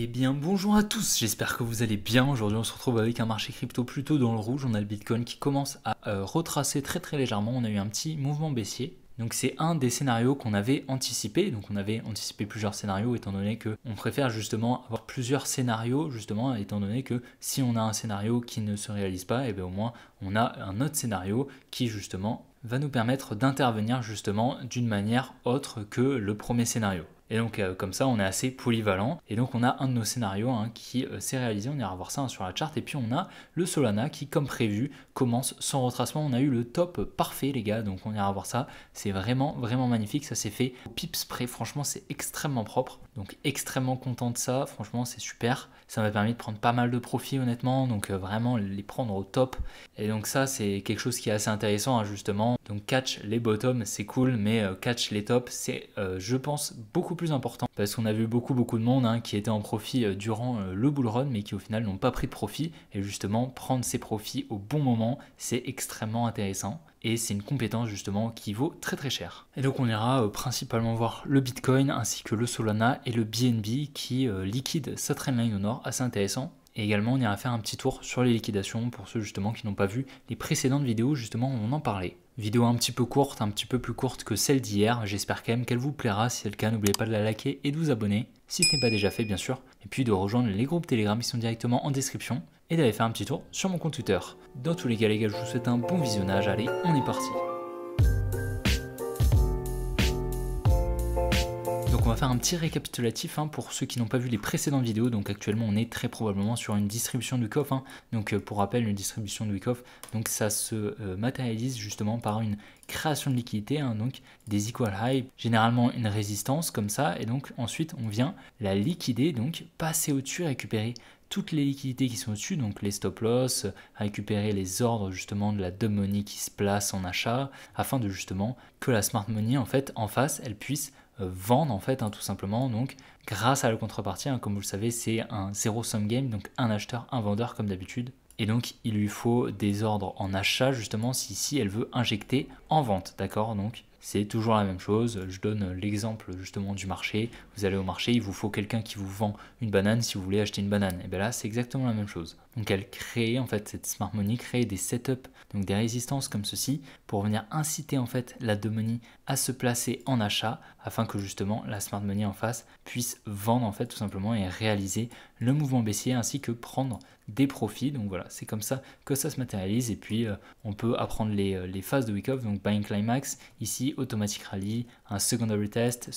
Eh bien bonjour à tous, j'espère que vous allez bien. Aujourd'hui on se retrouve avec un marché crypto plutôt dans le rouge. On a le Bitcoin qui commence à retracer très légèrement. On a eu un petit mouvement baissier. Donc c'est un des scénarios qu'on avait anticipé. Donc on avait anticipé plusieurs scénarios étant donné que on préfère justement avoir plusieurs scénarios justement étant donné que si on a un scénario qui ne se réalise pas, et bien au moins on a un autre scénario qui justement va nous permettre d'intervenir justement d'une manière autre que le premier scénario. Et donc comme ça on est assez polyvalent et donc on a un de nos scénarios qui s'est réalisé, on ira voir ça sur la chart et puis on a le Solana qui comme prévu commence son retracement. On a eu le top parfait les gars, donc on ira voir ça, c'est vraiment magnifique, ça s'est fait au pips près, franchement c'est extrêmement propre, donc extrêmement content de ça, franchement c'est super, ça m'a permis de prendre pas mal de profits honnêtement, donc vraiment les prendre au top et donc ça c'est quelque chose qui est assez intéressant justement. Donc catch les bottoms c'est cool, mais catch les tops c'est je pense beaucoup plus important parce qu'on a vu beaucoup de monde qui était en profit durant le bull run mais qui au final n'ont pas pris de profit, et justement prendre ses profits au bon moment c'est extrêmement intéressant et c'est une compétence justement qui vaut très cher. Et donc on ira principalement voir le Bitcoin ainsi que le Solana et le BNB qui liquide sa trendline au nord, assez intéressant. Et également on ira faire un petit tour sur les liquidations pour ceux justement qui n'ont pas vu les précédentes vidéos justement où on en parlait. Vidéo un petit peu courte, un petit peu plus courte que celle d'hier, j'espère quand même qu'elle vous plaira. Si c'est le cas, n'oubliez pas de la liker et de vous abonner, si ce n'est pas déjà fait bien sûr, et puis de rejoindre les groupes Telegram qui sont directement en description, et d'aller faire un petit tour sur mon compte Twitter. Dans tous les cas les gars, je vous souhaite un bon visionnage, allez on est parti. Donc on va faire un petit récapitulatif pour ceux qui n'ont pas vu les précédentes vidéos. Donc actuellement on est très probablement sur une distribution de wick-off. Donc pour rappel, une distribution de wick-off, donc ça se matérialise justement par une création de liquidité, donc des equal high, généralement une résistance comme ça, et donc ensuite on vient la liquider, donc passer au-dessus, récupérer toutes les liquidités qui sont au-dessus, donc les stop loss, récupérer les ordres justement de la dumb money qui se place en achat, afin de justement que la smart money en fait en face elle puisse vendre en fait tout simplement, donc grâce à la contrepartie, comme vous le savez c'est un zero sum game, donc un acheteur, un vendeur comme d'habitude, et donc il lui faut des ordres en achat justement si elle veut injecter en vente, d'accord. Donc c'est toujours la même chose, je donne l'exemple justement du marché, vous allez au marché, il vous faut quelqu'un qui vous vend une banane si vous voulez acheter une banane, et bien là c'est exactement la même chose. Donc elle crée en fait, cette smart money crée des setups, donc des résistances comme ceci, pour venir inciter en fait la dumb money à se placer en achat, afin que justement la smart money en face puisse vendre en fait tout simplement et réaliser le mouvement baissier ainsi que prendre des profits. Donc voilà, c'est comme ça que ça se matérialise, et puis on peut apprendre les phases de wick-off, donc buying climax, ici automatic rally, un secondary test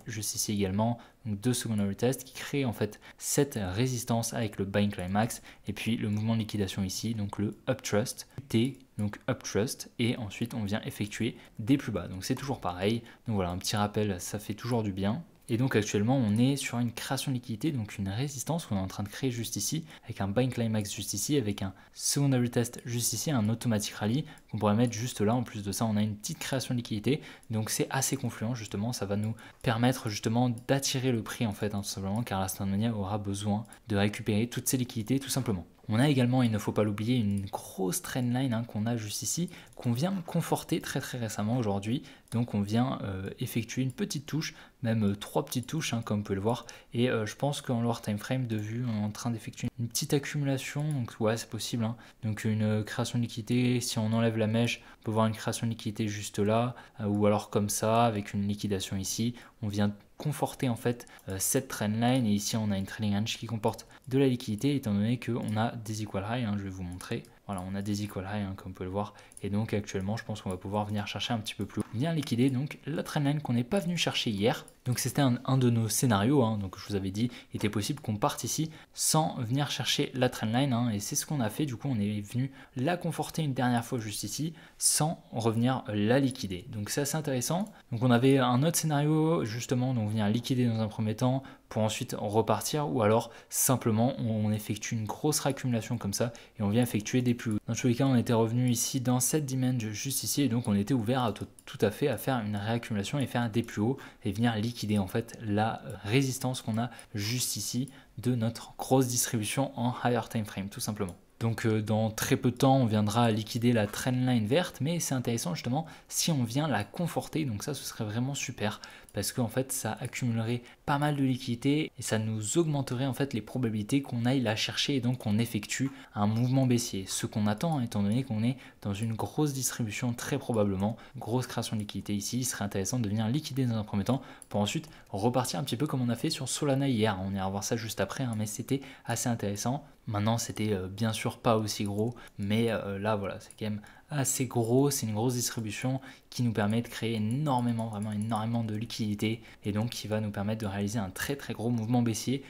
juste ici également, donc deux secondary tests qui créent en fait cette résistance avec le buying climax, et puis le mouvement de liquidation ici, donc le uptrust T, donc uptrust, et ensuite on vient effectuer des plus bas, donc c'est toujours pareil. Donc voilà, un petit rappel, ça fait toujours du bien. Et donc actuellement on est sur une création de liquidité, donc une résistance qu'on est en train de créer juste ici, avec un buying climax juste ici, avec un secondary test juste ici, un automatic rally qu'on pourrait mettre juste là. En plus de ça on a une petite création de liquidité, donc c'est assez confluent justement, ça va nous permettre justement d'attirer le prix en fait tout simplement, car la smart money aura besoin de récupérer toutes ces liquidités tout simplement. On a également, il ne faut pas l'oublier, une grosse trendline qu'on a juste ici, qu'on vient conforter très récemment aujourd'hui. Donc on vient effectuer une petite touche, même trois petites touches comme vous pouvez le voir. Et je pense qu'en lower time frame de vue, on est en train d'effectuer une petite accumulation. Donc ouais, c'est possible. Donc une création de liquidité, si on enlève la mèche, on peut voir une création de liquidité juste là, ou alors comme ça, avec une liquidation ici. On vient conforter en fait cette trendline, et ici on a une trading range qui comporte de la liquidité étant donné qu'on a des equal high, je vais vous montrer. Voilà, on a des equal high comme vous pouvez le voir, et donc actuellement je pense qu'on va pouvoir venir chercher un petit peu plus haut, bien liquider donc la trendline qu'on n'est pas venu chercher hier. Donc c'était un de nos scénarios, donc je vous avais dit, il était possible qu'on parte ici sans venir chercher la trendline, et c'est ce qu'on a fait. Du coup on est venu la conforter une dernière fois juste ici sans revenir la liquider, donc c'est assez intéressant. Donc on avait un autre scénario justement, donc venir liquider dans un premier temps pour ensuite repartir, ou alors simplement on effectue une grosse réaccumulation comme ça et on vient effectuer des plus hauts. Dans tous les cas on était revenu ici dans cette dimension juste ici, et donc on était ouvert à tout à fait à faire une réaccumulation et faire des plus hauts et venir liquider en fait la résistance qu'on a juste ici de notre grosse distribution en higher time frame tout simplement. Donc dans très peu de temps, on viendra liquider la trendline verte, mais c'est intéressant justement si on vient la conforter, donc ça ce serait vraiment super, parce qu'en fait ça accumulerait pas mal de liquidité et ça nous augmenterait en fait les probabilités qu'on aille la chercher et donc qu'on effectue un mouvement baissier. Ce qu'on attend, hein, étant donné qu'on est dans une grosse distribution, très probablement, grosse création de liquidité ici, il serait intéressant de venir liquider dans un premier temps pour ensuite repartir un petit peu comme on a fait sur Solana hier. On ira voir ça juste après, hein, mais c'était assez intéressant. Maintenant, c'était bien sûr pas aussi gros, mais là, voilà, c'est quand même assez gros. C'est une grosse distribution qui nous permet de créer énormément, vraiment énormément de liquidité et donc qui va nous permettre de réaliser un très très gros mouvement baissier.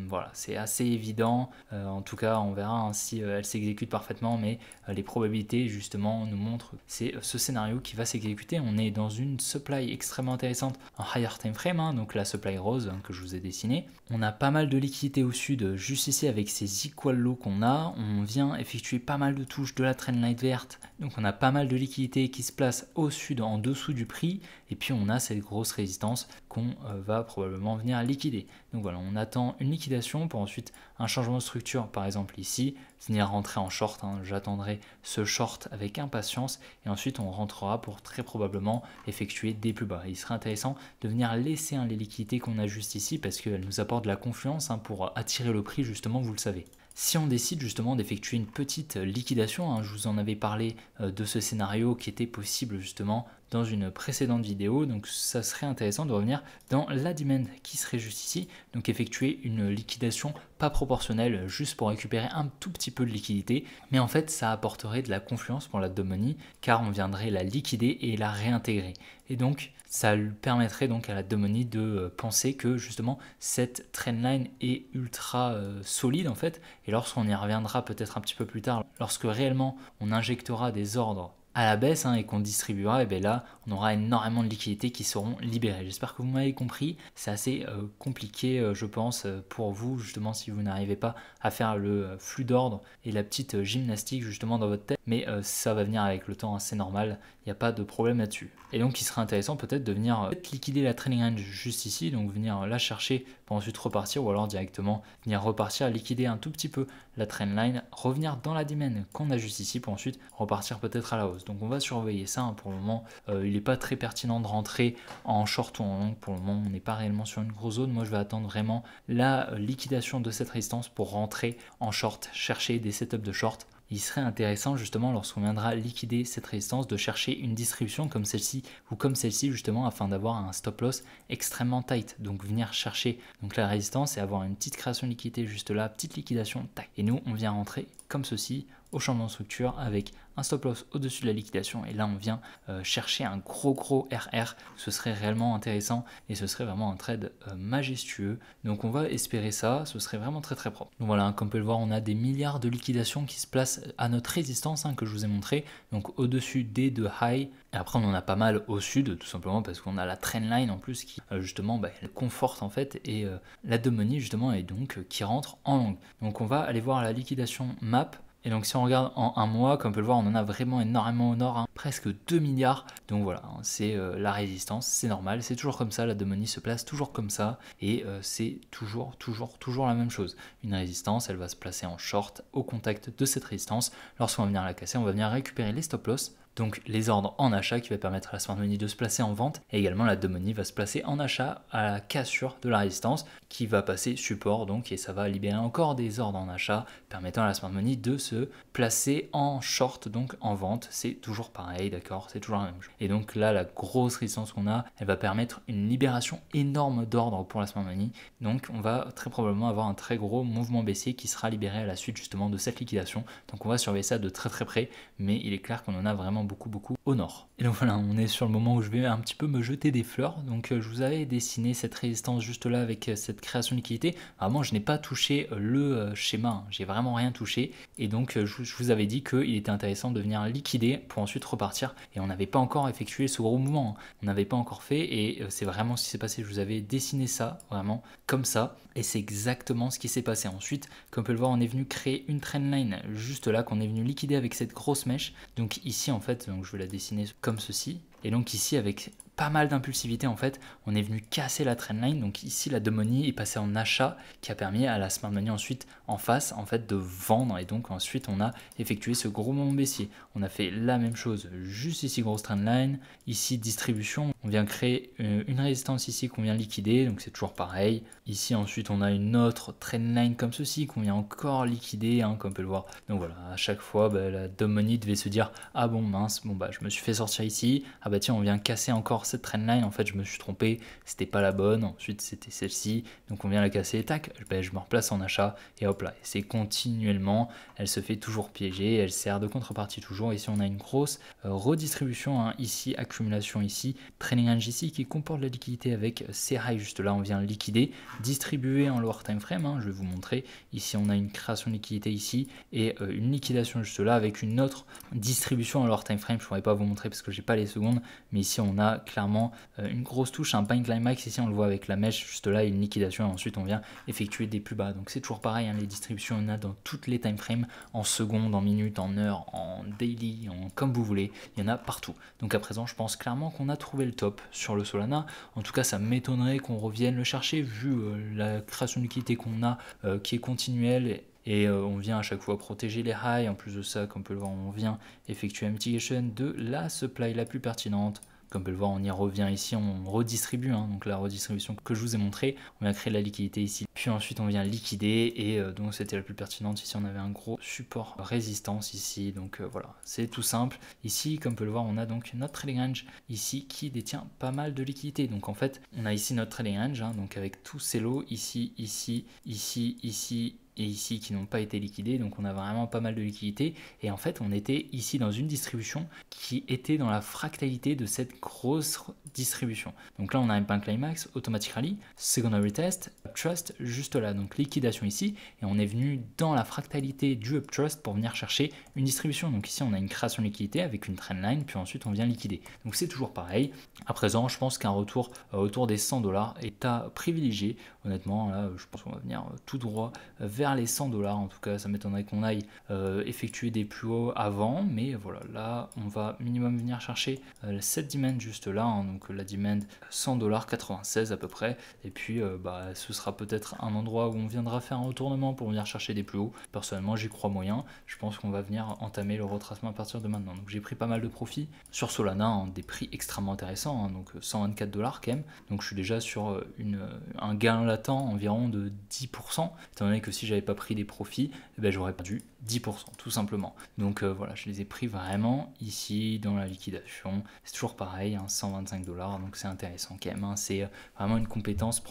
Voilà, c'est assez évident. En tout cas, on verra hein, si elle s'exécute parfaitement, mais les probabilités justement nous montrent que c'est ce scénario qui va s'exécuter. On est dans une supply extrêmement intéressante en higher time frame, hein, donc la supply rose hein, que je vous ai dessinée. On a pas mal de liquidité au sud, juste ici avec ces equal lows qu'on a. On vient effectuer pas mal de touches de la trendline verte, donc on a pas mal de liquidité qui se place au sud en dessous du prix, et puis on a cette grosse résistance qu'on va probablement venir liquider. Donc voilà, on attend une liquidation pour ensuite un changement de structure, par exemple ici, venir rentrer en short, hein. J'attendrai ce short avec impatience et ensuite on rentrera pour très probablement effectuer des plus bas. Il serait intéressant de venir laisser hein, les liquidités qu'on a juste ici parce qu'elles nous apportent de la confiance hein, pour attirer le prix justement, vous le savez. Si on décide justement d'effectuer une petite liquidation, hein, je vous en avais parlé de ce scénario qui était possible justement dans une précédente vidéo, donc ça serait intéressant de revenir dans la demand qui serait juste ici, donc effectuer une liquidation pas proportionnelle juste pour récupérer un tout petit peu de liquidité, mais en fait ça apporterait de la confiance pour la money car on viendrait la liquider et la réintégrer. Et donc ça lui permettrait donc à la money de penser que justement cette trendline est ultra solide en fait, et lorsqu'on y reviendra peut-être un petit peu plus tard, lorsque réellement on injectera des ordres à la baisse hein, et qu'on distribuera, et bien là on aura énormément de liquidités qui seront libérées. J'espère que vous m'avez compris, c'est assez compliqué je pense pour vous justement si vous n'arrivez pas à faire le flux d'ordre et la petite gymnastique justement dans votre tête, mais ça va venir avec le temps, hein, c'est normal, il n'y a pas de problème là-dessus. Et donc il serait intéressant peut-être de venir liquider la trailing range juste ici, donc venir la chercher pour ensuite repartir, ou alors directement venir repartir, liquider un tout petit peu la trendline, revenir dans la demand qu'on a juste ici pour ensuite repartir peut-être à la hausse. Donc on va surveiller ça, hein. Pour le moment il n'est pas très pertinent de rentrer en short ou en long, pour le moment on n'est pas réellement sur une grosse zone. Moi je vais attendre vraiment la liquidation de cette résistance pour rentrer en short, chercher des setups de short. Il serait intéressant justement lorsqu'on viendra liquider cette résistance de chercher une distribution comme celle-ci ou comme celle-ci justement afin d'avoir un stop loss extrêmement tight. Donc venir chercher donc la résistance et avoir une petite création de liquidité juste là, petite liquidation, tac. Et nous on vient rentrer comme ceci au changement de structure avec un stop loss au-dessus de la liquidation, et là on vient chercher un gros RR. Ce serait réellement intéressant et ce serait vraiment un trade majestueux, donc on va espérer ça, ce serait vraiment très propre. Donc voilà, hein, comme on peut le voir, on a des milliards de liquidations qui se placent à notre résistance hein, que je vous ai montré, donc au-dessus des deux high, et après on en a pas mal au sud tout simplement parce qu'on a la trendline en plus qui justement elle conforte en fait, et la money justement et donc qui rentre en long. Donc on va aller voir la liquidation map. Et donc si on regarde en un mois, comme on peut le voir, on en a vraiment énormément au nord, hein, presque 2 milliards. Donc voilà, hein, c'est la résistance, c'est normal, c'est toujours comme ça, la money se place toujours comme ça, et c'est toujours la même chose. Une résistance, elle va se placer en short au contact de cette résistance. Lorsqu'on va venir la casser, on va venir récupérer les stop loss, donc les ordres en achat qui va permettre à la smart money de se placer en vente, et également la money va se placer en achat à la cassure de la résistance qui va passer support, donc, et ça va libérer encore des ordres en achat permettant à la smart money de se placer en short, donc en vente. C'est toujours pareil, d'accord, c'est toujours la même chose. Et donc là la grosse résistance qu'on a, elle va permettre une libération énorme d'ordres pour la smart money, donc on va très probablement avoir un très gros mouvement baissier qui sera libéré à la suite justement de cette liquidation. Donc on va surveiller ça de très près, mais il est clair qu'on en a vraiment beaucoup au nord. Et donc voilà, on est sur le moment où je vais un petit peu me jeter des fleurs. Donc je vous avais dessiné cette résistance juste là avec cette création de liquidité. Vraiment je n'ai pas touché le schéma, hein. J'ai vraiment rien touché, et donc je vous avais dit qu'il était intéressant de venir liquider pour ensuite repartir, et on n'avait pas encore effectué ce gros mouvement, hein. On n'avait pas encore fait, et c'est vraiment ce qui s'est passé. Je vous avais dessiné ça vraiment comme ça, et c'est exactement ce qui s'est passé. Ensuite, comme on peut le voir, on est venu créer une trendline juste là qu'on est venu liquider avec cette grosse mèche. Donc ici en fait, donc je vais la dessiner comme ceci, et donc ici avec pas mal d'impulsivité en fait, on est venu casser la trendline, donc ici la dumb money est passée en achat qui a permis à la smart money ensuite en face en fait de vendre, et donc ensuite on a effectué ce gros mouvement baissier. On a fait la même chose juste ici, grosse trendline, ici distribution, on vient créer une résistance ici qu'on vient liquider, donc c'est toujours pareil. Ici ensuite on a une autre trendline comme ceci qu'on vient encore liquider, hein, comme on peut le voir. Donc voilà, à chaque fois la dumb money devait se dire ah bon mince, bon bah je me suis fait sortir ici, ah bah tiens on vient casser encore cette trendline, en fait je me suis trompé, c'était pas la bonne, ensuite c'était celle-ci, donc on vient la casser, tac, je me replace en achat et hop là, et c'est continuellement, elle se fait toujours piéger, elle sert de contrepartie toujours. Ici on a une grosse redistribution, hein, ici accumulation, ici trailing range ici qui comporte la liquidité avec ces highs juste là, on vient liquider, distribuer en lower time frame, hein, je vais vous montrer, ici on a une création de liquidité ici et une liquidation juste là avec une autre distribution en lower time frame, je pourrais pas vous montrer parce que j'ai pas les secondes, mais ici on a clairement une grosse touche, un bind climax, ici on le voit avec la mèche juste là, une liquidation, et ensuite on vient effectuer des plus bas. Donc c'est toujours pareil, hein, les distributions on a dans toutes les time frames, en secondes, en minutes, en heures, en daily, comme vous voulez, il y en a partout. Donc à présent je pense clairement qu'on a trouvé le top sur le Solana, en tout cas ça m'étonnerait qu'on revienne le chercher vu la création de liquidité qu'on a qui est continuelle. Et on vient à chaque fois protéger les highs. En plus de ça, comme on peut le voir, on vient effectuer la mitigation de la supply la plus pertinente. Comme on peut le voir, on y revient ici, on redistribue, hein, donc la redistribution que je vous ai montré, on vient créer la liquidité ici, puis ensuite on vient liquider, et donc c'était la plus pertinente. Ici on avait un gros support résistance ici, donc voilà, c'est tout simple. Ici, comme on peut le voir, on a donc notre trading range ici qui détient pas mal de liquidité. Donc en fait, on a ici notre trading range, hein, donc avec tous ces lots ici, ici, ici, ici, et ici qui n'ont pas été liquidés, donc on a vraiment pas mal de liquidités, et en fait on était ici dans une distribution qui était dans la fractalité de cette grosse distribution. Donc là on a un bind climax, automatic rally, secondary test, uptrust juste là, donc liquidation ici, et on est venu dans la fractalité du uptrust pour venir chercher une distribution. Donc ici on a une création de liquidité avec une trendline, puis ensuite on vient liquider. Donc c'est toujours pareil. À présent je pense qu'un retour autour des 100$ est à privilégier. Honnêtement là je pense qu'on va venir tout droit vers les 100$, en tout cas ça m'étonnerait qu'on aille effectuer des plus hauts avant, mais voilà, là on va minimum venir chercher cette demand juste là, hein, donc la demand 100$, 96 à peu près, et puis ce sera peut-être un endroit où on viendra faire un retournement pour venir chercher des plus hauts. Personnellement j'y crois moyen, je pense qu'on va venir entamer le retracement à partir de maintenant. Donc j'ai pris pas mal de profits sur Solana, hein, des prix extrêmement intéressants, hein, donc 124$ quand même, donc je suis déjà sur un gain latent environ de 10%, étant donné que si j'avais pas pris des profits, j'aurais perdu 10% tout simplement. Donc voilà, je les ai pris vraiment ici dans la liquidation. C'est toujours pareil, hein, 125$, donc c'est intéressant quand même, hein. C'est vraiment une compétence,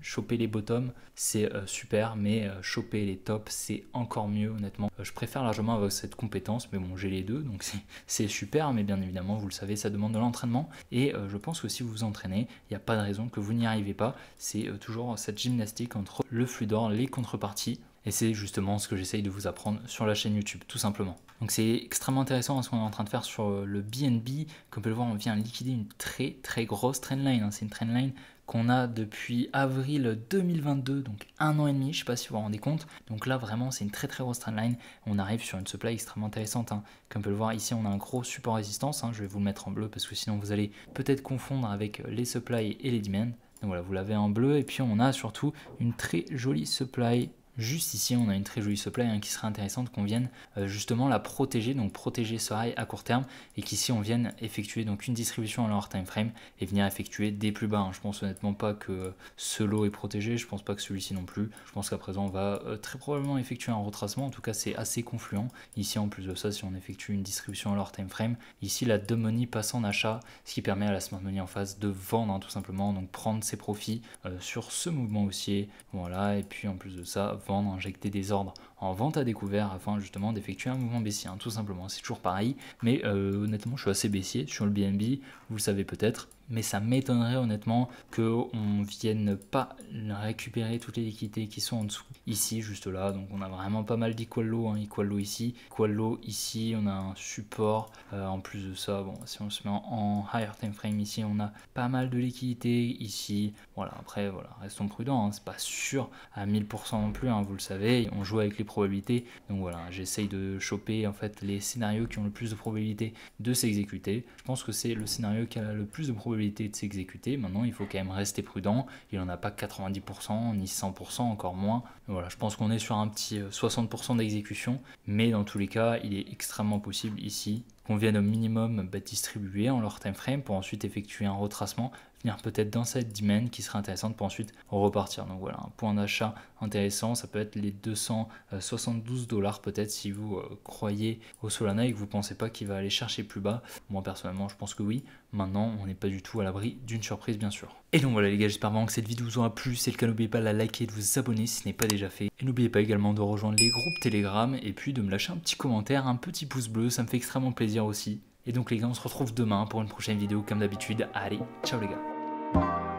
choper les bottoms c'est super, mais choper les tops c'est encore mieux honnêtement. Je préfère largement avoir cette compétence, mais bon j'ai les deux, donc c'est super, mais bien évidemment vous le savez, ça demande de l'entraînement, et je pense que si vous vous entraînez, il n'y a pas de raison que vous n'y arrivez pas. C'est toujours cette gymnastique entre le flux d'or, les contreparties, et c'est justement ce que j'essaye de vous apprendre sur la chaîne YouTube, tout simplement. Donc c'est extrêmement intéressant ce qu'on est en train de faire sur le BNB. Comme on peut le voir, on vient liquider une très très grosse trendline, hein. C'est une trendline qu'on a depuis avril 2022, donc 1 an et demi, je ne sais pas si vous vous rendez compte. Donc là vraiment c'est une très très grosse trendline, on arrive sur une supply extrêmement intéressante, hein. Comme on peut le voir ici on a un gros support résistance, hein. Je vais vous le mettre en bleu parce que sinon vous allez peut-être confondre avec les supply et les demand. Donc voilà, vous l'avez en bleu, et puis on a surtout une très jolie supply. Juste ici, on a une très jolie supply, hein, qui serait intéressante qu'on vienne justement la protéger, donc protéger ce high à court terme, et qu'ici on vienne effectuer donc une distribution à leur time frame et venir effectuer des plus bas, hein. Je pense honnêtement pas que ce lot est protégé, je pense pas que celui-ci non plus. Je pense qu'à présent on va très probablement effectuer un retracement, en tout cas c'est assez confluent. Ici en plus de ça, si on effectue une distribution à leur time frame, ici la dumb money passe en achat, ce qui permet à la smart money en face de vendre, hein, tout simplement, donc prendre ses profits sur ce mouvement haussier. Voilà, et puis en plus de ça, vendre, injecter des ordres en vente à découvert afin justement d'effectuer un mouvement baissier, hein, tout simplement. C'est toujours pareil, mais honnêtement je suis assez baissier sur le BNB, vous le savez peut-être, mais ça m'étonnerait honnêtement qu'on vienne pas récupérer toutes les liquidités qui sont en dessous, ici juste là. Donc on a vraiment pas mal d'equal low, hein, equal low ici, equal low ici, on a un support, en plus de ça, bon, si on se met en higher time frame ici, on a pas mal de liquidités ici. Voilà, après voilà, restons prudents, hein, c'est pas sûr à 1000% non plus, hein, vous le savez, on joue avec les probabilités. Donc voilà, j'essaye de choper en fait les scénarios qui ont le plus de probabilité de s'exécuter. Je pense que c'est le scénario qui a le plus de probabilité probabilité de s'exécuter. Maintenant, il faut quand même rester prudent. Il n'en a pas 90%, ni 100%, encore moins. Voilà, je pense qu'on est sur un petit 60% d'exécution, mais dans tous les cas, il est extrêmement possible ici qu'on vienne au minimum distribuer en leur time frame pour ensuite effectuer un retracement, venir peut-être dans cette demand qui serait intéressante pour ensuite repartir. Donc voilà, un point d'achat intéressant, ça peut être les 272 $ peut-être si vous croyez au Solana et que vous ne pensez pas qu'il va aller chercher plus bas. Moi personnellement, je pense que oui. Maintenant, on n'est pas du tout à l'abri d'une surprise bien sûr. Et donc voilà les gars, j'espère vraiment que cette vidéo vous aura plu. Si c'est le cas, n'oubliez pas de la liker et de vous abonner si ce n'est pas déjà fait. Et n'oubliez pas également de rejoindre les groupes Telegram et puis de me lâcher un petit commentaire, un petit pouce bleu, ça me fait extrêmement plaisir aussi. Et donc les gars, on se retrouve demain pour une prochaine vidéo comme d'habitude. Allez, ciao les gars.